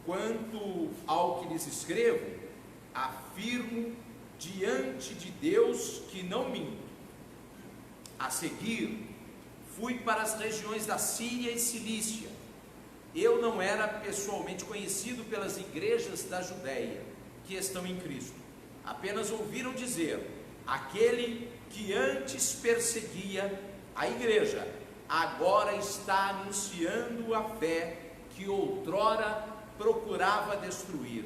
Quanto ao que lhes escrevo, afirmo diante de Deus que não minto. A seguir, fui para as regiões da Síria e Cilícia. Eu não era pessoalmente conhecido pelas igrejas da Judéia, que estão em Cristo. Apenas ouviram dizer: aquele que antes perseguia a igreja, agora está anunciando a fé que outrora procurava destruir,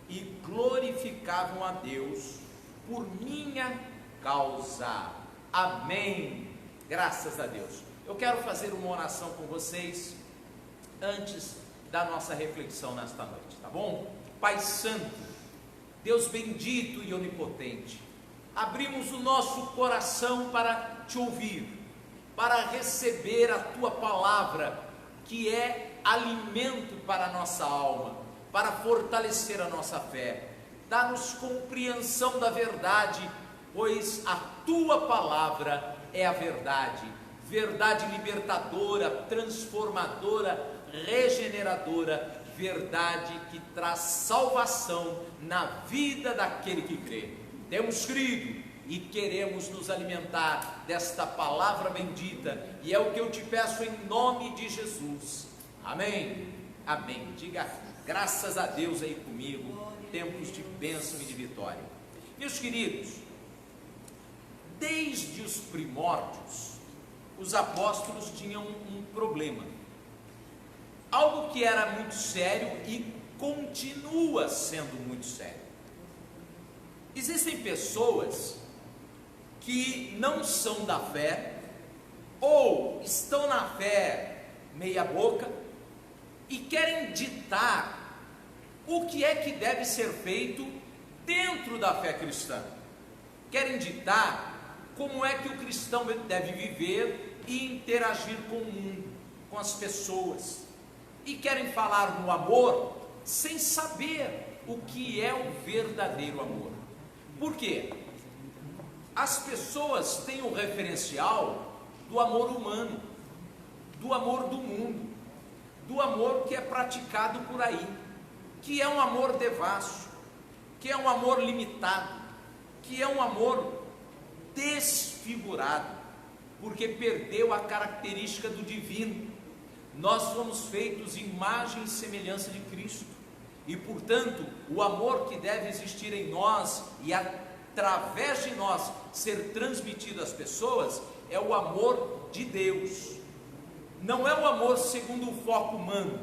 e glorificavam a Deus por minha causa. Amém. Graças a Deus. Eu quero fazer uma oração com vocês antes da nossa reflexão nesta noite, tá bom? Pai Santo, Deus bendito e onipotente, abrimos o nosso coração para te ouvir, para receber a tua palavra, que é alimento para a nossa alma, para fortalecer a nossa fé. Dá-nos compreensão da verdade, pois a tua palavra é a verdade, verdade libertadora, transformadora, regeneradora, verdade que traz salvação na vida daquele que crê. Temos crido e queremos nos alimentar desta palavra bendita, e é o que eu te peço em nome de Jesus. Amém. Amém. Diga graças a Deus aí comigo. Tempos de bênção e de vitória. Meus queridos, desde os primórdios, os apóstolos tinham um problema, algo que era muito sério e continua sendo muito sério. Existem pessoas que não são da fé, ou estão na fé meia boca, e querem ditar o que é que deve ser feito dentro da fé cristã. Querem ditar como é que o cristão deve viver e interagir com o mundo, com as pessoas. E querem falar no amor sem saber o que é o verdadeiro amor. Por quê? As pessoas têm o referencial do amor humano, do amor do mundo, do amor que é praticado por aí, que é um amor devasso, que é um amor limitado, que é um amor desfigurado, porque perdeu a característica do divino. Nós fomos feitos imagem e semelhança de Cristo, e portanto o amor que deve existir em nós e através de nós ser transmitido às pessoas é o amor de Deus. Não é o amor segundo o foco humano,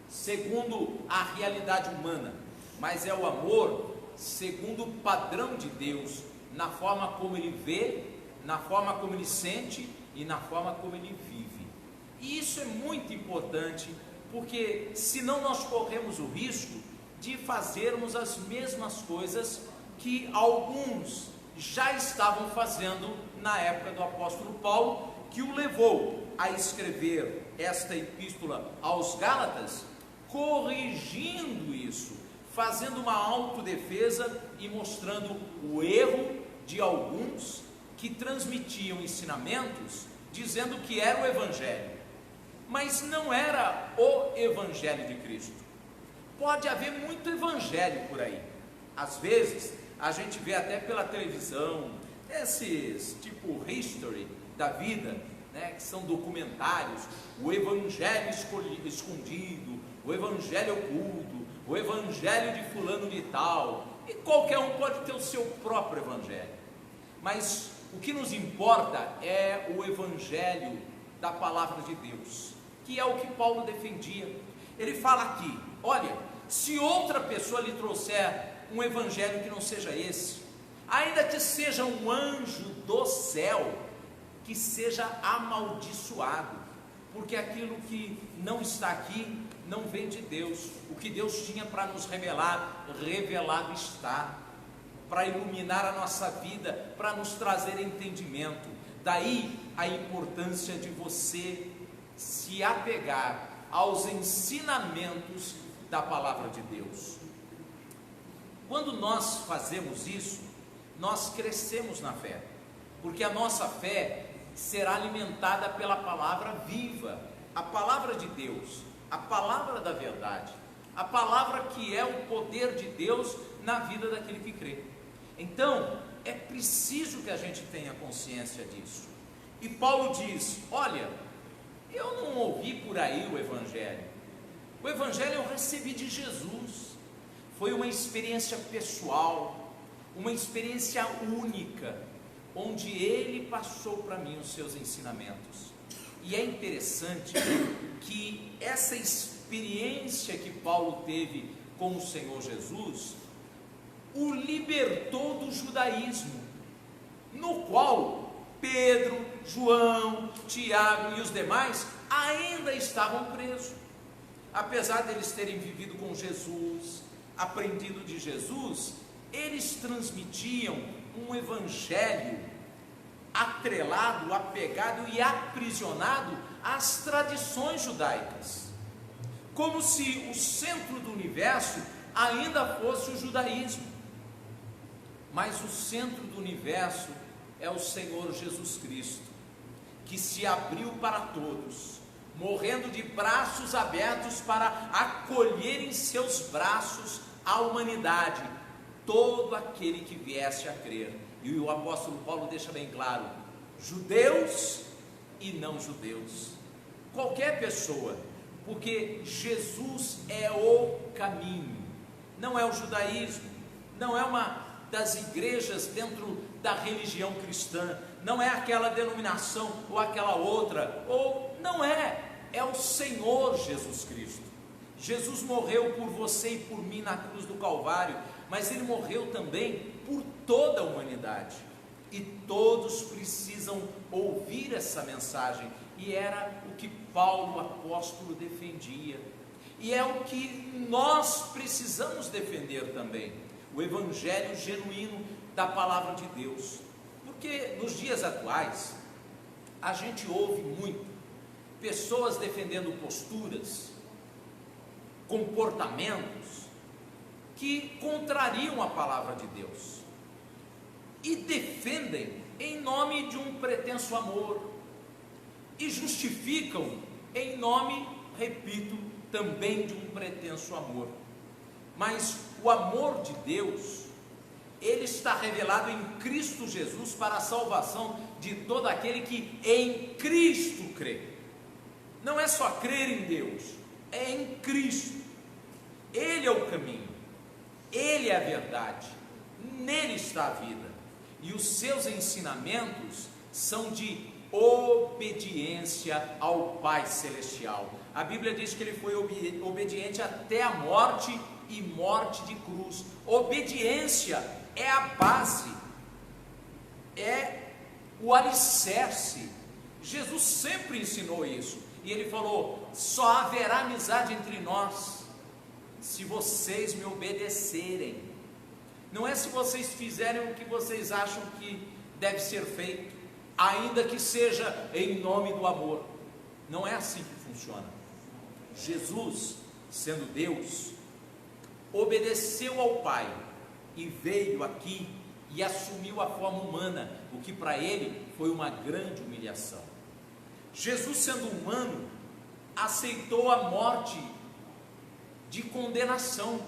segundo a realidade humana, mas é o amor segundo o padrão de Deus, na forma como ele vê, na forma como ele sente e na forma como ele vive. E isso é muito importante, porque senão nós corremos o risco de fazermos as mesmas coisas que alguns já estavam fazendo na época do apóstolo Paulo, que o levou a escrever esta epístola aos Gálatas, corrigindo isso, fazendo uma autodefesa e mostrando o erro de alguns que transmitiam ensinamentos dizendo que era o Evangelho, mas não era o Evangelho de Cristo. Pode haver muito Evangelho por aí, às vezes a gente vê até pela televisão, esses tipo history da vida, né, que são documentários, o Evangelho escondido, o Evangelho oculto, o Evangelho de fulano de tal, e qualquer um pode ter o seu próprio Evangelho, mas o que nos importa é o Evangelho da palavra de Deus, que é o que Paulo defendia. Ele fala aqui, olha, se outra pessoa lhe trouxer um evangelho que não seja esse, ainda que seja um anjo do céu, que seja amaldiçoado, porque aquilo que não está aqui não vem de Deus. O que Deus tinha para nos revelar, revelado está, para iluminar a nossa vida, para nos trazer entendimento. Daí a importância de você se apegar aos ensinamentos da palavra de Deus. Quando nós fazemos isso, nós crescemos na fé, porque a nossa fé será alimentada pela palavra viva, a palavra de Deus, a palavra da verdade, a palavra que é o poder de Deus na vida daquele que crê. Então, é preciso que a gente tenha consciência disso. E Paulo diz: olha, eu não ouvi por aí o Evangelho. O Evangelho eu recebi de Jesus. Foi uma experiência pessoal, uma experiência única, onde Ele passou para mim os seus ensinamentos. E é interessante que essa experiência que Paulo teve com o Senhor Jesus o libertou do judaísmo, no qual Pedro, João, Tiago e os demais ainda estavam presos. Apesar deles terem vivido com Jesus, aprendido de Jesus, eles transmitiam um evangelho atrelado, apegado e aprisionado às tradições judaicas, como se o centro do universo ainda fosse o judaísmo. Mas o centro do universo é o Senhor Jesus Cristo, que se abriu para todos, morrendo de braços abertos para acolher em seus braços a humanidade, todo aquele que viesse a crer. E o apóstolo Paulo deixa bem claro: judeus e não judeus, qualquer pessoa, porque Jesus é o caminho, não é o judaísmo, não é uma das igrejas dentro da religião cristã, não é aquela denominação ou aquela outra, ou não é, é o Senhor Jesus Cristo. Jesus morreu por você e por mim na cruz do Calvário, mas Ele morreu também por toda a humanidade, e todos precisam ouvir essa mensagem, e era o que Paulo, apóstolo, defendia, e é o que nós precisamos defender também, o evangelho genuíno da palavra de Deus, porque nos dias atuais, a gente ouve muito pessoas defendendo posturas, comportamentos que contrariam a palavra de Deus, e defendem em nome de um pretenso amor, e justificam em nome, repito, também de um pretenso amor. Mas o amor de Deus, ele está revelado em Cristo Jesus para a salvação de todo aquele que em Cristo crê. Não é só crer em Deus, é em Cristo. Ele é o caminho, Ele é a verdade, nele está a vida, e os seus ensinamentos são de obediência ao Pai Celestial. A Bíblia diz que ele foi obediente até a morte, e morte de cruz. Obediência é a base, é o alicerce. Jesus sempre ensinou isso, e Ele falou: só haverá amizade entre nós se vocês me obedecerem. Não é se vocês fizerem o que vocês acham que deve ser feito, ainda que seja em nome do amor. Não é assim que funciona. Jesus, sendo Deus, obedeceu ao Pai e veio aqui e assumiu a forma humana, o que para ele foi uma grande humilhação. Jesus, sendo humano, aceitou a morte de condenação,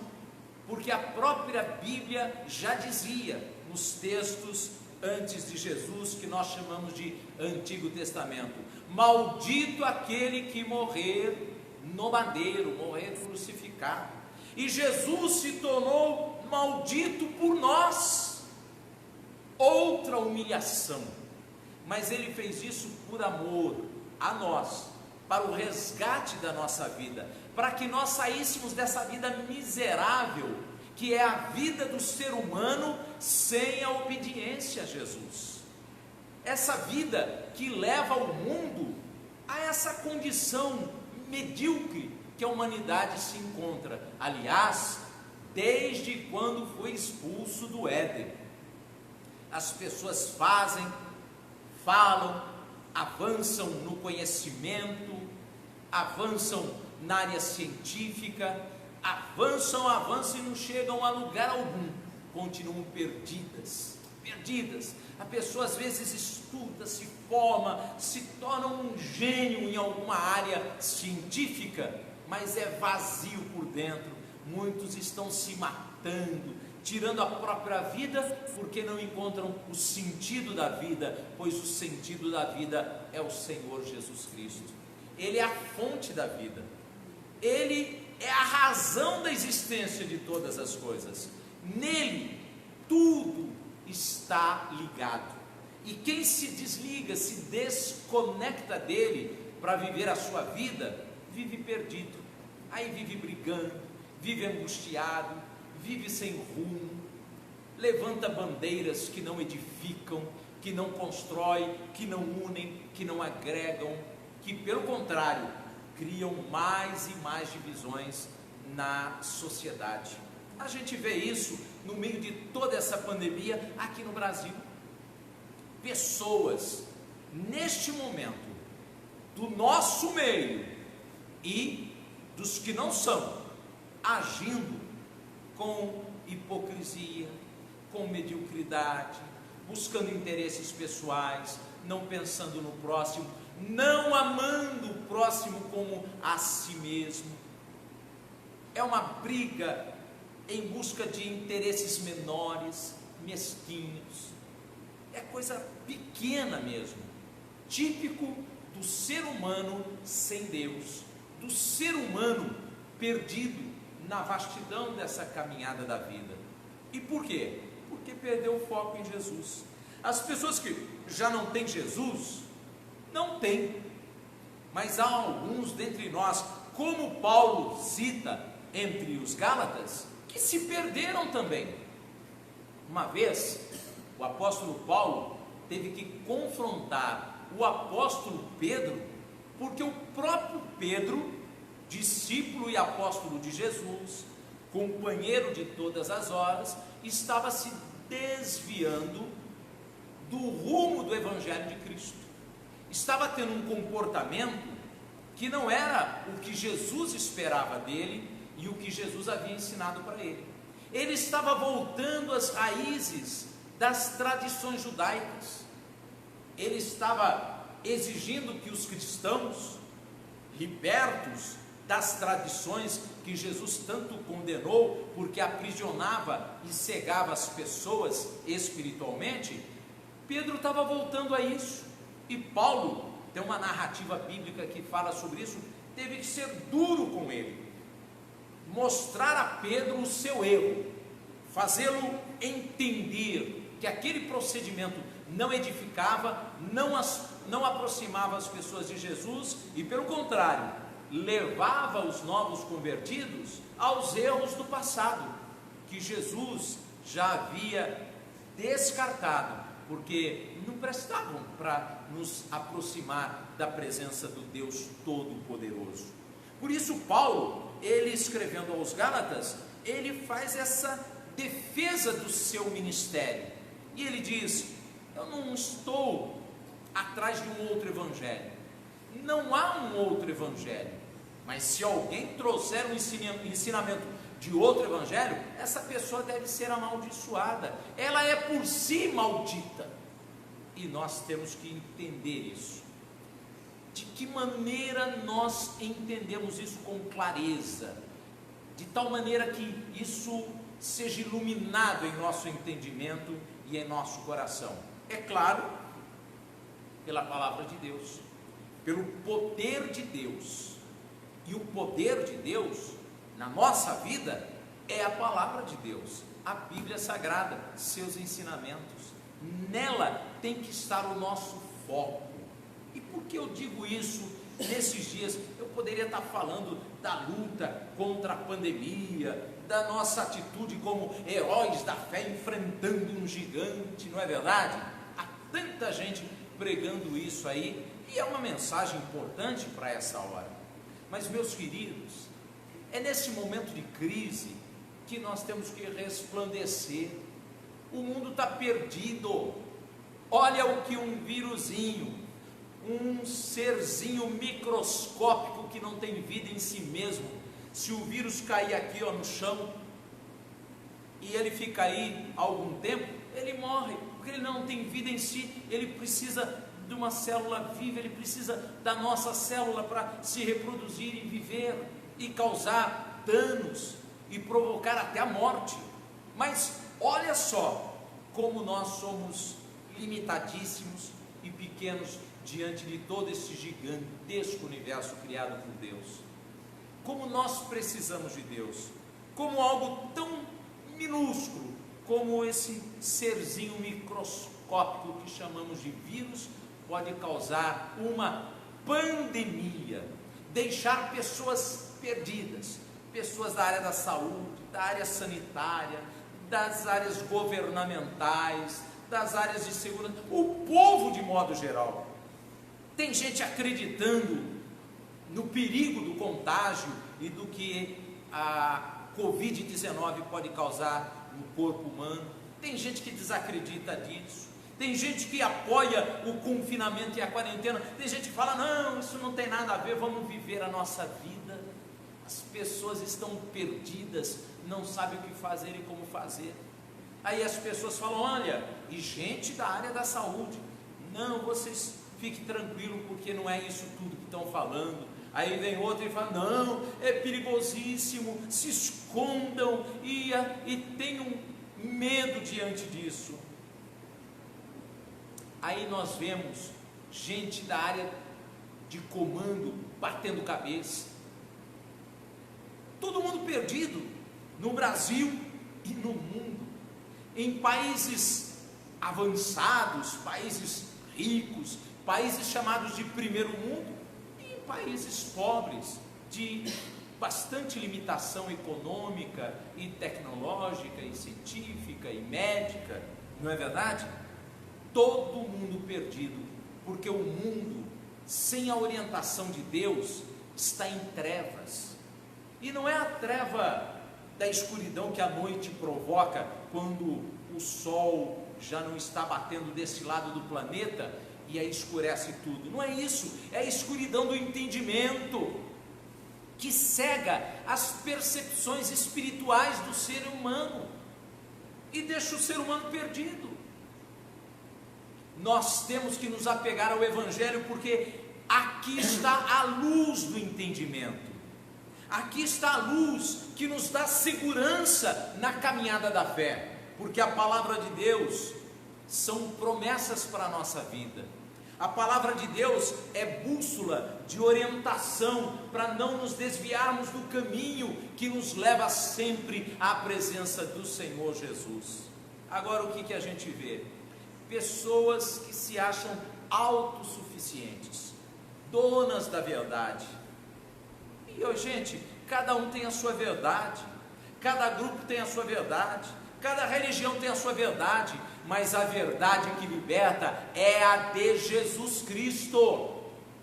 porque a própria Bíblia já dizia nos textos antes de Jesus, que nós chamamos de Antigo Testamento: maldito aquele que morrer no madeiro, morrer crucificado. E Jesus se tornou maldito por nós, outra humilhação, mas Ele fez isso por amor a nós, para o resgate da nossa vida, para que nós saíssemos dessa vida miserável, que é a vida do ser humano sem a obediência a Jesus, essa vida que leva o mundo a essa condição medíocre que a humanidade se encontra, aliás, desde quando foi expulso do Éden. As pessoas fazem, falam, avançam no conhecimento, avançam na área científica, avançam e não chegam a lugar algum, continuam perdidas. A pessoa às vezes estuda, se forma, se torna um gênio em alguma área científica, mas é vazio por dentro, muitos estão se matando, tirando a própria vida, porque não encontram o sentido da vida, pois o sentido da vida é o Senhor Jesus Cristo. Ele é a fonte da vida, Ele é a razão da existência de todas as coisas. Nele, tudo está ligado. E quem se desliga, se desconecta dele para viver a sua vida, vive perdido. Aí vive brigando, vive angustiado, vive sem rumo, levanta bandeiras que não edificam, que não constroem, que não unem, que não agregam, que pelo contrário, criam mais e mais divisões na sociedade. A gente vê isso no meio de toda essa pandemia aqui no Brasil. Pessoas, neste momento, do nosso meio e dos que não são, agindo com hipocrisia, com mediocridade, buscando interesses pessoais, não pensando no próximo, não amando o próximo como a si mesmo. É uma briga em busca de interesses menores, mesquinhos. É coisa pequena mesmo, típico do ser humano sem Deus, do ser humano perdido na vastidão dessa caminhada da vida. E por quê? Porque perdeu o foco em Jesus. As pessoas que já não têm Jesus, não têm, mas há alguns dentre nós, como Paulo cita entre os Gálatas, que se perderam também. Uma vez, o apóstolo Paulo teve que confrontar o apóstolo Pedro, porque o próprio Pedro, discípulo e apóstolo de Jesus, companheiro de todas as horas, estava se desviando do rumo do Evangelho de Cristo. Estava tendo um comportamento que não era o que Jesus esperava dele e o que Jesus havia ensinado para ele. Ele estava voltando às raízes das tradições judaicas. Ele estava exigindo que os cristãos, libertos das tradições que Jesus tanto condenou, porque aprisionava e cegava as pessoas espiritualmente, Pedro estava voltando a isso. E Paulo, tem uma narrativa bíblica que fala sobre isso, teve que ser duro com ele, mostrar a Pedro o seu erro, fazê-lo entender que aquele procedimento não edificava, não aproximava as pessoas de Jesus e, pelo contrário, levava os novos convertidos aos erros do passado, que Jesus já havia descartado, porque não prestavam para nos aproximar da presença do Deus Todo-Poderoso. Por isso Paulo, ele escrevendo aos Gálatas, ele faz essa defesa do seu ministério, e ele diz: eu não estou atrás de um outro evangelho, não há um outro evangelho, mas se alguém trouxer um ensinamento de outro evangelho, essa pessoa deve ser amaldiçoada, ela é por si maldita, e nós temos que entender isso. De que maneira nós entendemos isso com clareza, de tal maneira que isso seja iluminado em nosso entendimento e em nosso coração? É claro, pela palavra de Deus, pelo poder de Deus. E o poder de Deus na nossa vida é a palavra de Deus, a Bíblia Sagrada, seus ensinamentos. Nela tem que estar o nosso foco. E por que eu digo isso nesses dias? Eu poderia estar falando da luta contra a pandemia, da nossa atitude como heróis da fé enfrentando um gigante, não é verdade? Há tanta gente pregando isso aí, e é uma mensagem importante para essa hora. Mas, meus queridos, é nesse momento de crise que nós temos que resplandecer. O mundo está perdido. Olha o que um vírusinho, um serzinho microscópico que não tem vida em si mesmo, se o vírus cair aqui no chão e ele fica aí algum tempo, ele morre, porque ele não tem vida em si. Ele precisa de uma célula viva, ele precisa da nossa célula para se reproduzir e viver e causar danos. e provocar até a morte. Mas olha só como nós somos limitadíssimos e pequenos diante de todo esse gigantesco universo criado por Deus. Como nós precisamos de Deus, como algo tão minúsculo como esse serzinho microscópico que chamamos de vírus pode causar uma pandemia, deixar pessoas perdidas, pessoas da área da saúde, da área sanitária, das áreas governamentais, das áreas de segurança, o povo de modo geral. Tem gente acreditando no perigo do contágio e do que a Covid-19 pode causar no corpo humano. Tem gente que desacredita disso. Tem gente que apoia o confinamento e a quarentena. Tem gente que fala, não, isso não tem nada a ver, vamos viver a nossa vida. As pessoas estão perdidas, não sabem o que fazer e como fazer. Aí as pessoas falam, olha, e gente da área da saúde, não, vocês fiquem tranquilos, porque não é isso tudo que estão falando. Aí vem outro e fala, não, é perigosíssimo, se escondam e tenham medo diante disso. Aí nós vemos gente da área de comando batendo cabeça, todo mundo perdido, no Brasil e no mundo, em países avançados, países ricos, países chamados de primeiro mundo, e em países pobres, de bastante limitação econômica e tecnológica e científica e médica, não é verdade? Todo mundo perdido, porque o mundo, sem a orientação de Deus, está em trevas. E não é a treva da escuridão que a noite provoca, quando o sol já não está batendo desse lado do planeta e aí escurece tudo. Não é isso, é a escuridão do entendimento, que cega as percepções espirituais do ser humano e deixa o ser humano perdido. Nós temos que nos apegar ao Evangelho, porque aqui está a luz do entendimento, aqui está a luz que nos dá segurança na caminhada da fé, porque a palavra de Deus são promessas para a nossa vida. A palavra de Deus é bússola de orientação para não nos desviarmos do caminho que nos leva sempre à presença do Senhor Jesus. Agora o que a gente vê? Pessoas que se acham autossuficientes, donas da verdade. E hoje, gente, cada um tem a sua verdade, cada grupo tem a sua verdade, cada religião tem a sua verdade, mas a verdade que liberta é a de Jesus Cristo,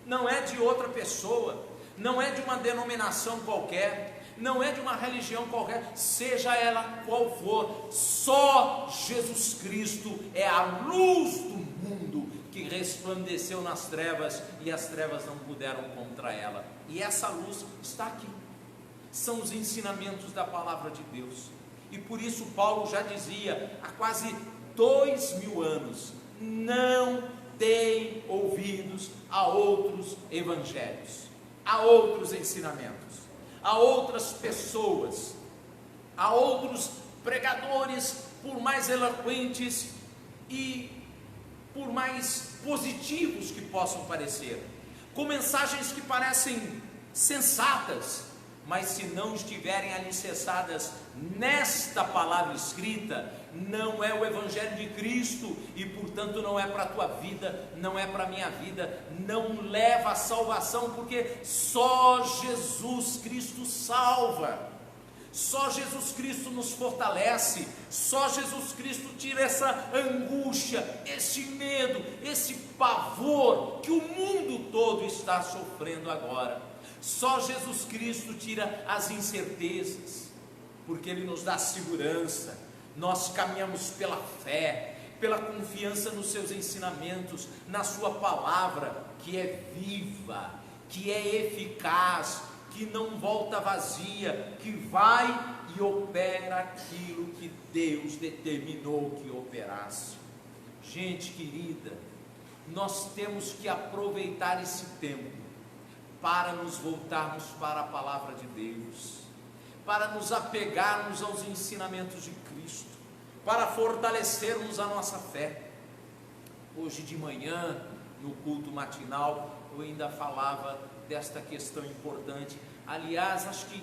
não é de outra pessoa, não é de uma denominação qualquer, não é de uma religião qualquer, seja ela qual for. Só Jesus Cristo é a luz do mundo que resplandeceu nas trevas e as trevas não puderam contra ela. E essa luz está aqui, são os ensinamentos da palavra de Deus. E por isso Paulo já dizia há quase 2000 anos: não deem ouvidos a outros evangelhos, a outros ensinamentos, a outras pessoas, a outros pregadores, por mais eloquentes e por mais positivos que possam parecer, com mensagens que parecem sensatas, mas se não estiverem alicerçadas nesta palavra escrita, não é o Evangelho de Cristo, e portanto não é para a tua vida, não é para a minha vida, não leva a salvação, porque só Jesus Cristo salva, só Jesus Cristo nos fortalece, só Jesus Cristo tira essa angústia, esse medo, esse pavor que o mundo todo está sofrendo agora. Só Jesus Cristo tira as incertezas, porque Ele nos dá segurança. Nós caminhamos pela fé, pela confiança nos seus ensinamentos, na sua palavra, que é viva, que é eficaz, que não volta vazia, que vai e opera aquilo que Deus determinou que operasse. Gente querida, nós temos que aproveitar esse tempo para nos voltarmos para a palavra de Deus, para nos apegarmos aos ensinamentos de Cristo, para fortalecermos a nossa fé. Hoje de manhã, no culto matinal, eu ainda falava desta questão importante. Aliás, acho que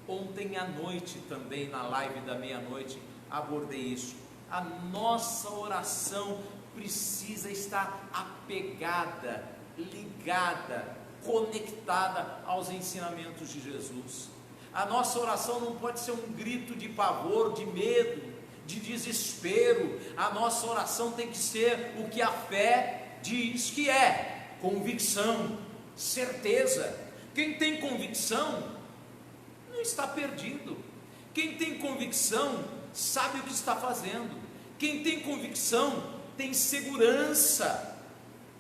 ontem à noite também, na live da meia-noite, abordei isso. A nossa oração precisa estar apegada, ligada, conectada aos ensinamentos de Jesus. A nossa oração não pode ser um grito de pavor, de medo, de desespero. A nossa oração tem que ser o que a fé diz que é: convicção, certeza. Quem tem convicção não está perdido. Quem tem convicção sabe o que está fazendo. Quem tem convicção tem segurança,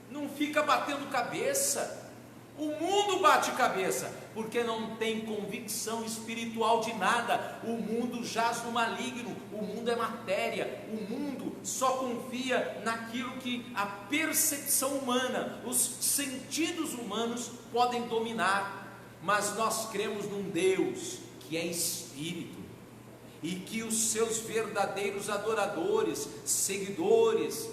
não fica batendo cabeça. O mundo bate cabeça, porque não tem convicção espiritual de nada. O mundo jaz no maligno, o mundo é matéria, o mundo só confia naquilo que a percepção humana, os sentidos humanos podem dominar. Mas nós cremos num Deus que é Espírito, e que os seus verdadeiros adoradores, seguidores,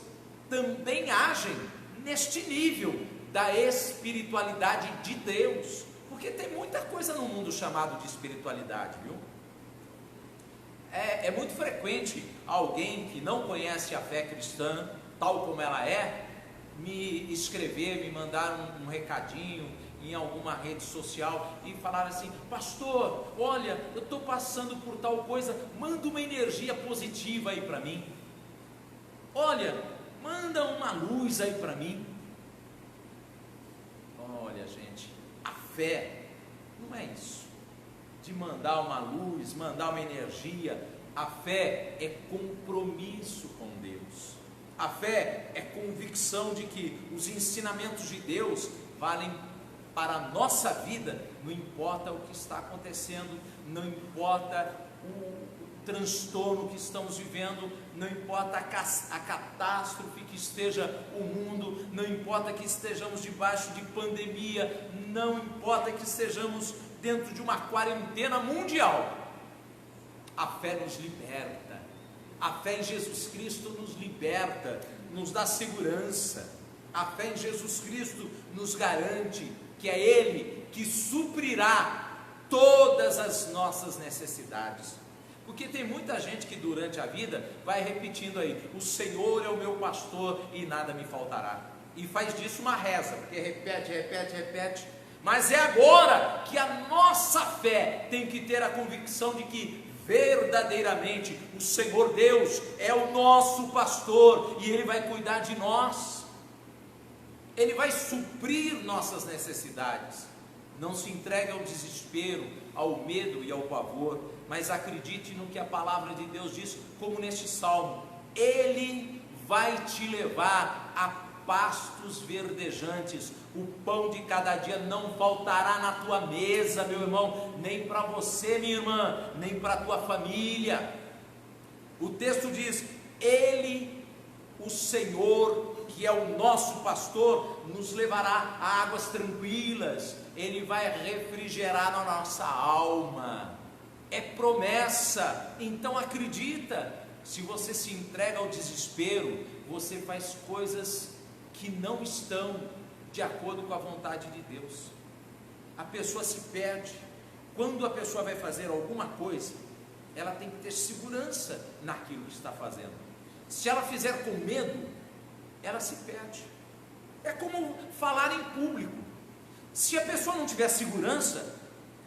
também agem neste nível da espiritualidade de Deus, porque tem muita coisa no mundo chamado de espiritualidade, viu? É muito frequente alguém que não conhece a fé cristã, tal como ela é, me escrever, me mandar um recadinho em alguma rede social e falar assim: pastor, olha, eu estou passando por tal coisa, manda uma energia positiva aí para mim, olha, manda uma luz aí para mim. Olha, gente, a fé não é isso, de mandar uma luz, mandar uma energia. A fé é compromisso com Deus. A fé é convicção de que os ensinamentos de Deus valem para a nossa vida, não importa o que está acontecendo, não importa o transtorno que estamos vivendo, não importa a catástrofe que esteja o mundo, não importa que estejamos debaixo de pandemia, não importa que estejamos dentro de uma quarentena mundial. A fé nos liberta, a fé em Jesus Cristo nos liberta, nos dá segurança. A fé em Jesus Cristo nos garante que é Ele que suprirá todas as nossas necessidades. Porque tem muita gente que durante a vida vai repetindo aí: o Senhor é o meu pastor e nada me faltará, e faz disso uma reza, porque repete, mas é agora que a nossa fé tem que ter a convicção de que verdadeiramente o Senhor Deus é o nosso pastor, e Ele vai cuidar de nós, Ele vai suprir nossas necessidades. Não se entregue ao desespero, ao medo e ao pavor, mas acredite no que a palavra de Deus diz, como neste salmo: Ele vai te levar a pastos verdejantes, o pão de cada dia não faltará na tua mesa, meu irmão, nem para você, minha irmã, nem para a tua família. O texto diz: Ele, o Senhor, que é o nosso pastor, nos levará a águas tranquilas, Ele vai refrigerar na nossa alma. É promessa, então acredita. Se você se entrega ao desespero, você faz coisas que não estão de acordo com a vontade de Deus. A pessoa se perde. Quando a pessoa vai fazer alguma coisa, ela tem que ter segurança naquilo que está fazendo. Se ela fizer com medo, ela se perde. É como falar em público. Se a pessoa não tiver segurança,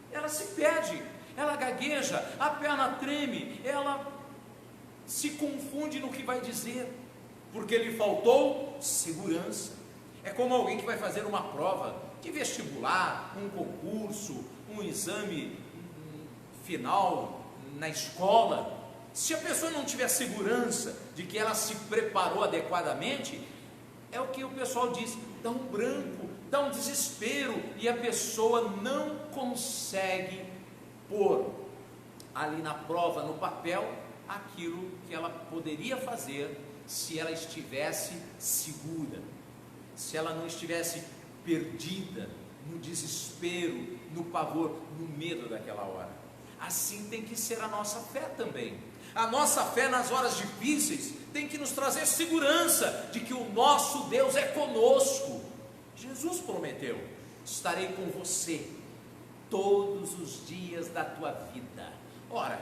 ela se perde, ela gagueja, a perna treme, ela se confunde no que vai dizer, porque lhe faltou segurança. É como alguém que vai fazer uma prova de vestibular, um concurso, um exame final na escola. Se a pessoa não tiver segurança de que ela se preparou adequadamente, é o que o pessoal diz, dá um branco, dá um desespero, e a pessoa não consegue pôr ali na prova, no papel, aquilo que ela poderia fazer se ela estivesse segura, se ela não estivesse perdida no desespero, no pavor, no medo daquela hora. assim tem que ser a nossa fé também. A nossa fé nas horas difíceis tem que nos trazer segurança de que o nosso Deus é conosco. Jesus prometeu: estarei com você todos os dias da tua vida. Ora,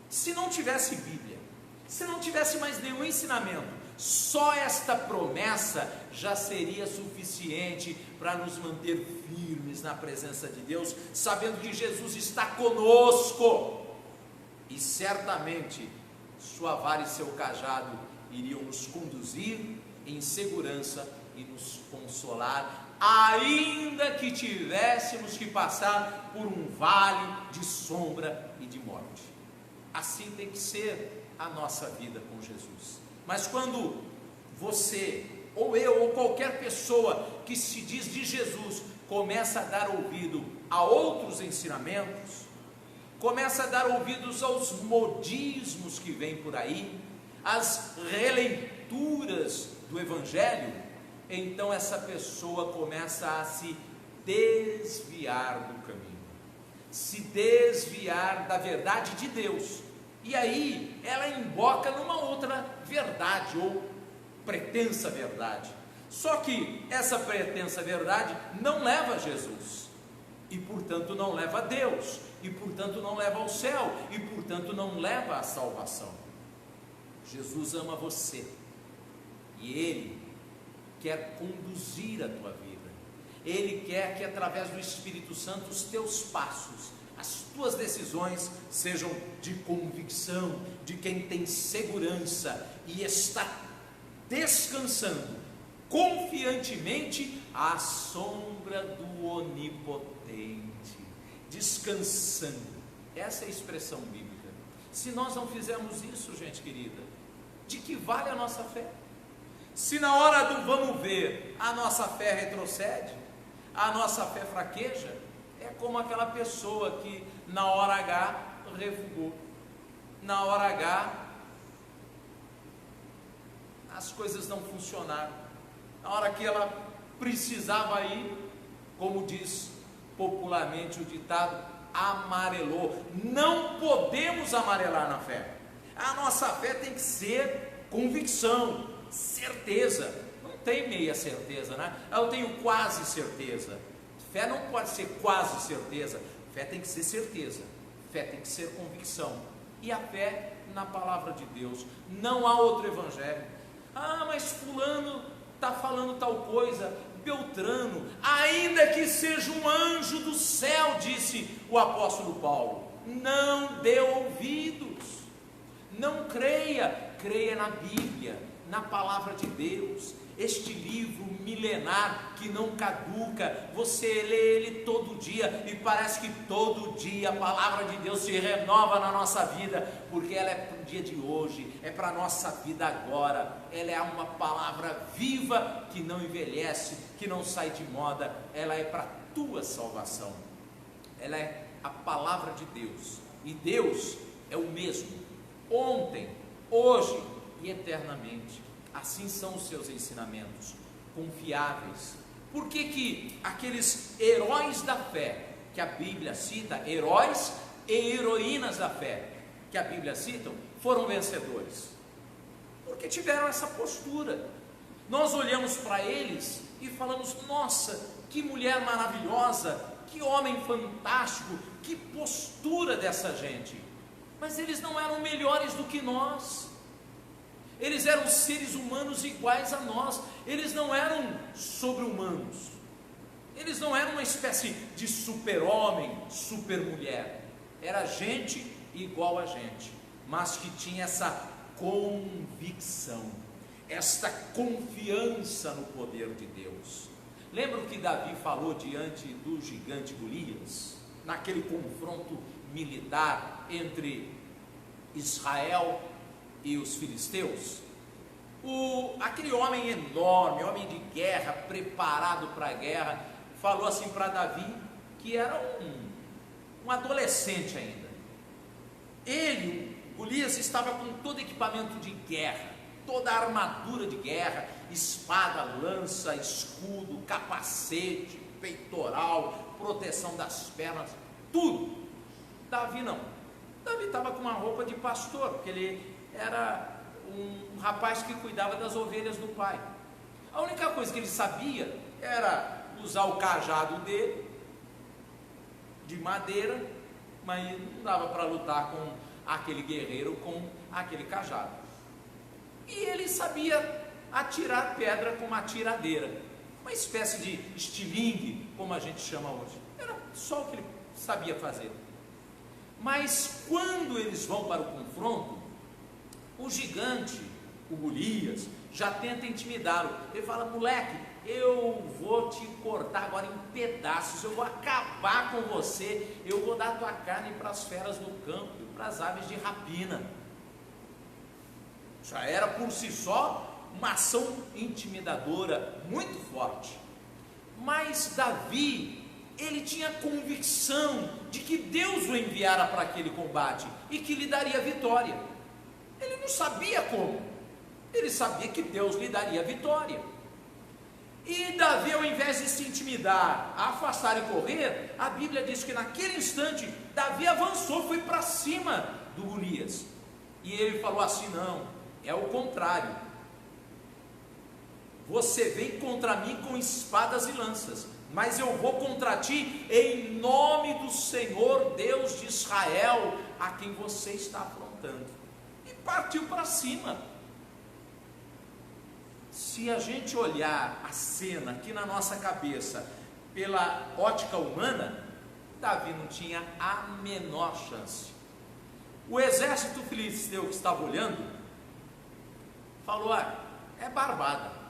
se não tivesse Bíblia, se não tivesse mais nenhum ensinamento, só esta promessa já seria suficiente para nos manter firmes na presença de Deus, sabendo que Jesus está conosco, e certamente sua vara e seu cajado iriam nos conduzir em segurança e nos consolar, ainda que tivéssemos que passar por um vale de sombra e de morte. Assim tem que ser a nossa vida com Jesus. Mas quando você, ou eu, ou qualquer pessoa que se diz de Jesus, começa a dar ouvido a outros ensinamentos, começa a dar ouvidos aos modismos que vêm por aí, às releituras do Evangelho, então essa pessoa começa a se desviar do caminho, se desviar da verdade de Deus, e aí ela emboca numa outra verdade, ou pretensa verdade. Só que essa pretensa verdade não leva a Jesus, e portanto não leva a Deus, e portanto não leva ao céu, e portanto não leva à salvação. Jesus ama você, e Ele quer conduzir a tua vida. Ele quer que através do Espírito Santo os teus passos, as tuas decisões sejam de convicção, de quem tem segurança e está descansando confiantemente à sombra do Onipotente. Descansando, essa é a expressão bíblica. Se nós não fizermos isso, gente querida, de que vale a nossa fé? Se na hora do vamos ver, a nossa fé retrocede, a nossa fé fraqueja, é como aquela pessoa que na hora H refugou, na hora H as coisas não funcionaram, na hora que ela precisava ir, como diz popularmente o ditado, amarelou. Não podemos amarelar na fé. A nossa fé tem que ser convicção, certeza. Não tem meia certeza, né? Eu tenho quase certeza. Fé não pode ser quase certeza. Fé tem que ser certeza. Fé tem que ser convicção. E a fé na palavra de Deus. Não há outro evangelho. Ah, mas fulano está falando tal coisa. Beltrano, ainda que seja um anjo do céu, disse o apóstolo Paulo, não dê ouvidos, não creia, creia na Bíblia, na palavra de Deus, este livro milenar que não caduca, você lê ele todo dia e parece que todo dia a palavra de Deus se renova na nossa vida, porque ela é para o dia de hoje, é para a nossa vida agora, ela é uma palavra viva que não envelhece, que não sai de moda, ela é para a tua salvação, ela é a palavra de Deus, e Deus é o mesmo, ontem, hoje e eternamente. Assim são os seus ensinamentos, confiáveis. Por que que aqueles heróis da fé, que a Bíblia cita, heróis e heroínas da fé, que a Bíblia cita, foram vencedores? Porque tiveram essa postura. Nós olhamos para eles e falamos, nossa, que mulher maravilhosa, que homem fantástico, que postura dessa gente. Mas eles não eram melhores do que nós. Eles eram seres humanos iguais a nós, eles não eram sobre-humanos, eles não eram uma espécie de super-homem, super-mulher, era gente igual a gente, mas que tinha essa convicção, esta confiança no poder de Deus. Lembra o que Davi falou diante do gigante Golias, naquele confronto militar entre Israel e os filisteus? Aquele homem enorme, homem de guerra, preparado para a guerra, falou assim para Davi, que era um adolescente ainda. Ele, Golias, estava com todo equipamento de guerra, toda a armadura de guerra, espada, lança, escudo, capacete, peitoral, proteção das pernas, tudo. Davi não. Davi estava com uma roupa de pastor, porque ele era um rapaz que cuidava das ovelhas do pai. A única coisa que ele sabia era usar o cajado dele, de madeira, mas não dava para lutar com aquele guerreiro com aquele cajado. E ele sabia atirar pedra com uma tiradeira, uma espécie de estilingue, como a gente chama hoje. Era só o que ele sabia fazer. Mas quando eles vão para o confronto, o gigante, o Golias, já tenta intimidá-lo. Ele fala: moleque, eu vou te cortar agora em pedaços, eu vou acabar com você, eu vou dar tua carne para as feras do campo e para as aves de rapina. Já era por si só uma ação intimidadora muito forte. Mas Davi, ele tinha convicção de que Deus o enviara para aquele combate e que lhe daria vitória. Ele não sabia como, ele sabia que Deus lhe daria vitória. E Davi, ao invés de se intimidar, afastar e correr, a Bíblia diz que naquele instante Davi avançou, foi para cima do Golias. E ele falou assim: não, é o contrário. Você vem contra mim com espadas e lanças, mas eu vou contra ti em nome do Senhor Deus de Israel, a quem você está afrontando. E partiu para cima. Se a gente olhar a cena aqui na nossa cabeça pela ótica humana, Davi não tinha a menor chance. O exército filisteu que estava olhando falou: é barbada.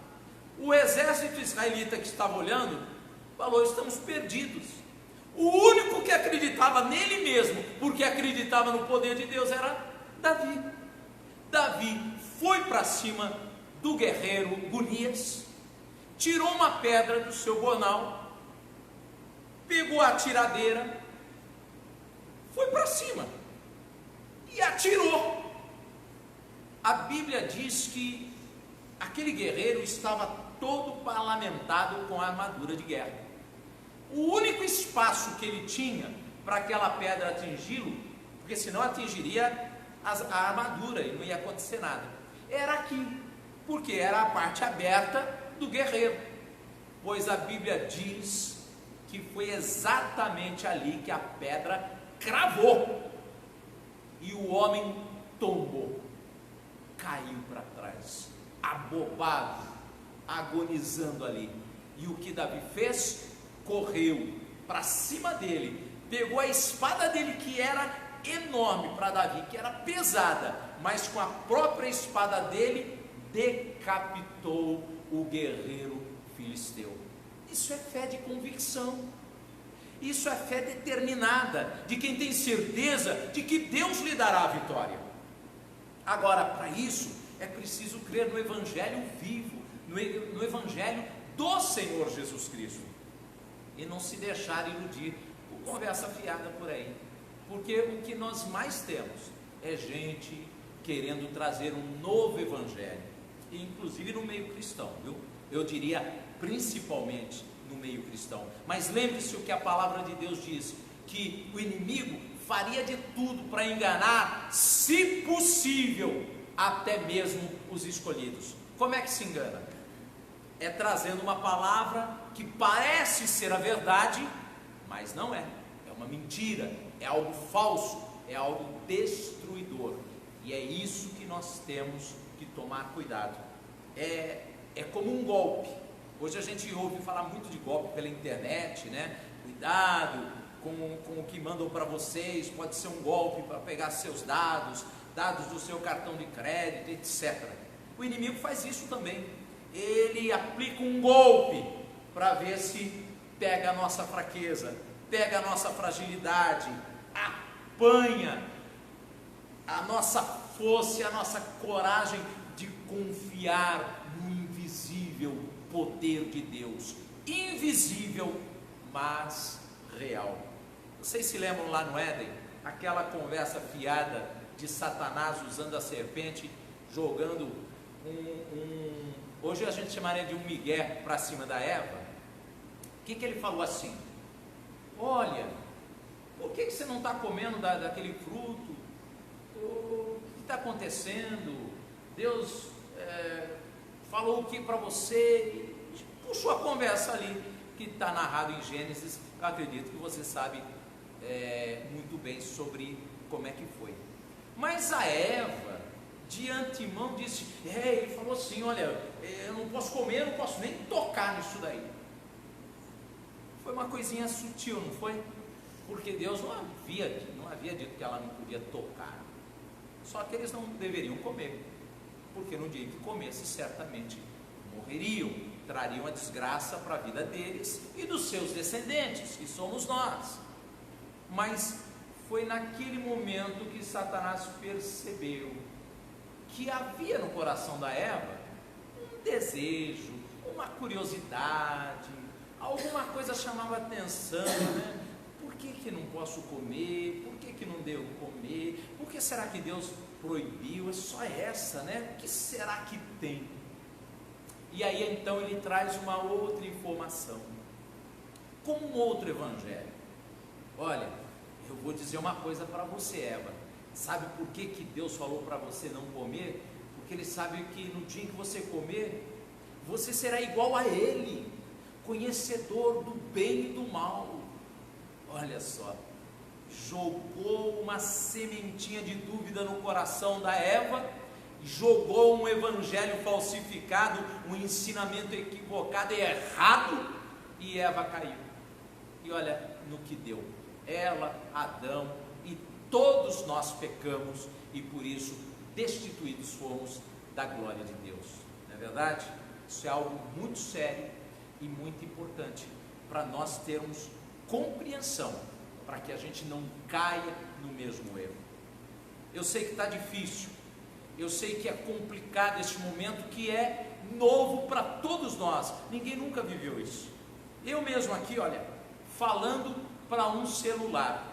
O exército israelita que estava olhando falou: estamos perdidos. O único que acreditava nele mesmo, porque acreditava no poder de Deus, era Davi. Davi foi para cima do guerreiro Golias, tirou uma pedra do seu bornal, pegou a tiradeira, foi para cima e atirou. A Bíblia diz que aquele guerreiro estava todo parlamentado com a armadura de guerra. O único espaço que ele tinha para aquela pedra atingi-lo, porque senão atingiria a armadura e não ia acontecer nada, era aqui, porque era a parte aberta do guerreiro, pois a Bíblia diz que foi exatamente ali que a pedra cravou e o homem tombou, caiu para trás, abobado, agonizando ali. E o que Davi fez? Correu para cima dele, pegou a espada dele, que era enorme para Davi, que era pesada, mas com a própria espada dele decapitou o guerreiro filisteu. Isso é fé de convicção, isso é fé determinada, de quem tem certeza de que Deus lhe dará a vitória. Agora, para isso, é preciso crer no Evangelho vivo, no Evangelho do Senhor Jesus Cristo, e não se deixar iludir por conversa fiada por aí, porque o que nós mais temos é gente querendo trazer um novo Evangelho, inclusive no meio cristão, viu? Eu diria principalmente no meio cristão. Mas lembre-se o que a palavra de Deus diz, que o inimigo faria de tudo para enganar, se possível, até mesmo os escolhidos. Como é que se engana? É trazendo uma palavra que parece ser a verdade, mas não é. É uma mentira, é algo falso, é algo destruidor. E é isso que nós temos que tomar cuidado. É como um golpe. Hoje a gente ouve falar muito de golpe pela internet, né? Cuidado com o que mandam para vocês, pode ser um golpe para pegar seus dados do seu cartão de crédito, etc. O inimigo faz isso também. Ele aplica um golpe para ver se pega a nossa fraqueza, pega a nossa fragilidade, apanha a nossa força e a nossa coragem de confiar no invisível poder de Deus, invisível, mas real. Vocês se lembram lá no Éden, aquela conversa fiada de Satanás usando a serpente, jogando hoje a gente chamaria de um migué para cima da Eva? O que ele falou assim? Olha, por que você não está comendo daquele fruto? O que está acontecendo? Deus falou o que para você? Puxou a conversa ali, que está narrado em Gênesis. Eu acredito que você sabe muito bem sobre como é que foi. Mas a Eva, de antemão, disse, ele falou assim, olha, eu não posso comer, eu não posso nem tocar nisso daí. Foi uma coisinha sutil, não foi? Porque Deus não havia dito que ela não podia tocar. Só que eles não deveriam comer, porque no dia em que comesse, certamente morreriam, trariam a desgraça para a vida deles e dos seus descendentes, que somos nós. Mas foi naquele momento que Satanás percebeu que havia no coração da Eva um desejo, uma curiosidade, alguma coisa chamava atenção, né? Por que não posso comer? Por que não devo comer? Por que será que Deus proibiu? É só essa, né? O que será que tem? E aí então ele traz uma outra informação, com um outro evangelho. Olha, eu vou dizer uma coisa para você, Eva. Sabe por que Deus falou para você não comer? Porque Ele sabe que no dia em que você comer, você será igual a Ele, conhecedor do bem e do mal. Olha só, jogou uma sementinha de dúvida no coração da Eva, jogou um evangelho falsificado, um ensinamento equivocado e errado, e Eva caiu. E olha no que deu. Ela, Adão e todos nós pecamos e por isso destituídos fomos da glória de Deus. Não é verdade? Isso é algo muito sério e muito importante para nós termos compreensão, para que a gente não caia no mesmo erro. Eu sei que está difícil, eu sei que é complicado este momento que é novo para todos nós, ninguém nunca viveu isso. Eu mesmo aqui, olha, falando para um celular,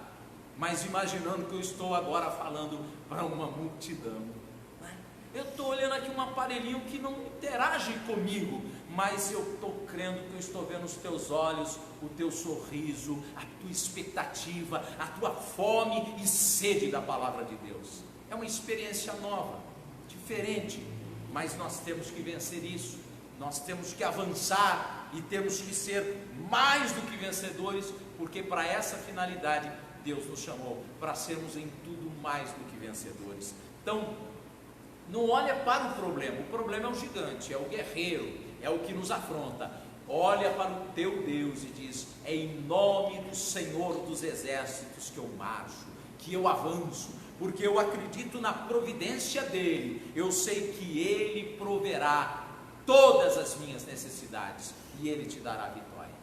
mas imaginando que eu estou agora falando para uma multidão. Eu estou olhando aqui um aparelhinho que não interage comigo, mas eu estou crendo que eu estou vendo os teus olhos, o teu sorriso, a tua expectativa, a tua fome e sede da palavra de Deus. É uma experiência nova, diferente, mas nós temos que vencer isso, nós temos que avançar e temos que ser mais do que vencedores, porque para essa finalidade Deus nos chamou, para sermos em tudo mais do que vencedores. Então, não olha para o problema é o gigante, é o guerreiro, é o que nos afronta. Olha para o teu Deus e diz, é em nome do Senhor dos Exércitos que eu marcho, que eu avanço, porque eu acredito na providência dEle, eu sei que Ele proverá todas as minhas necessidades, e Ele te dará vitória.